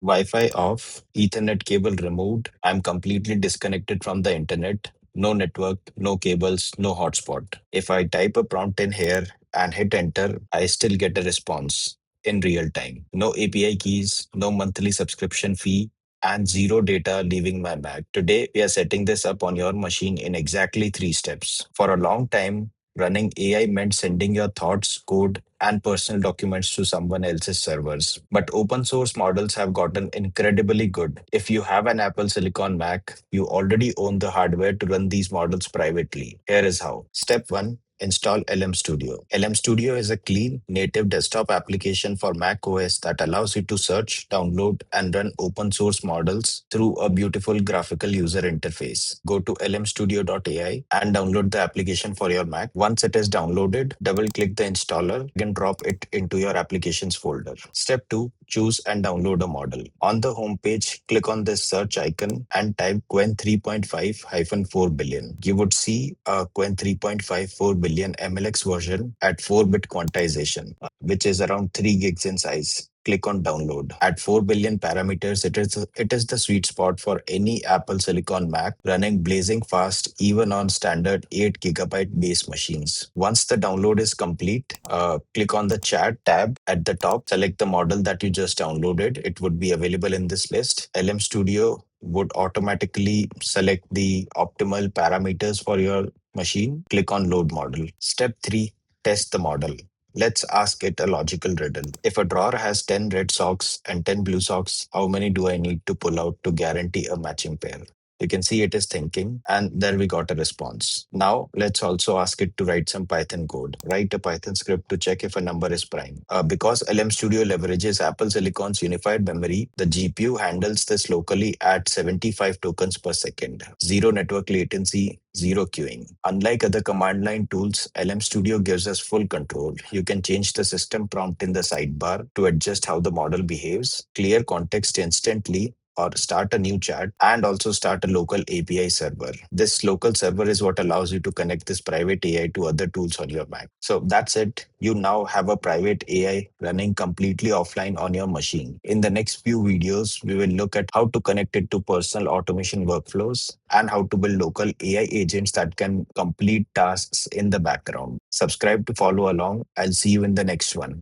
Wi-Fi off, Ethernet cable removed. I'm completely disconnected from the internet. No network, no cables, no hotspot. If I type a prompt in here and hit enter, I still get a response in real time. No API keys, no monthly subscription fee, and zero data leaving my Mac. Today, we are setting this up on your machine in exactly 3 steps. For a long time, running AI meant sending your thoughts, code, and personal documents to someone else's servers. But open source models have gotten incredibly good. If you have an Apple Silicon Mac, you already own the hardware to run these models privately. Here is how. Step 1. Install LM Studio. LM Studio is a clean, native desktop application for Mac OS that allows you to search, download, and run open source models through a beautiful graphical user interface. Go to lmstudio.ai and download the application for your Mac. Once it is downloaded, double click the installer and drop it into your applications folder. Step 2. Choose and download a model. On the home page, click on this search icon and type Qwen 3.5 4 billion. You would see a Qwen 3.5 4 billion MLX version at 4-bit quantization, which is around 3 gigs in size. Click on download. At 4 billion parameters, it is the sweet spot for any Apple Silicon Mac running blazing fast even on standard 8 gigabyte base machines. Once the download is complete, click on the chat tab at the top, select the model that you just downloaded. It would be available in this list. LM Studio would automatically select the optimal parameters for your machine. Click on load model. Step 3. Test the model. Let's ask it a logical riddle. If a drawer has 10 red socks and 10 blue socks, how many do I need to pull out to guarantee a matching pair? You can see it is thinking, and there we got a response. Now, let's also ask it to write some Python code. Write a Python script to check if a number is prime. Because LM Studio leverages Apple Silicon's unified memory, the GPU handles this locally at 75 tokens per second. Zero network latency, zero queuing. Unlike other command line tools, LM Studio gives us full control. You can change the system prompt in the sidebar to adjust how the model behaves, clear context instantly, or start a new chat, and also start a local API server. This local server is what allows you to connect this private AI to other tools on your Mac. So that's it. You now have a private AI running completely offline on your machine. In the next few videos, we will look at how to connect it to personal automation workflows and how to build local AI agents that can complete tasks in the background. Subscribe to follow along. I'll see you in the next one.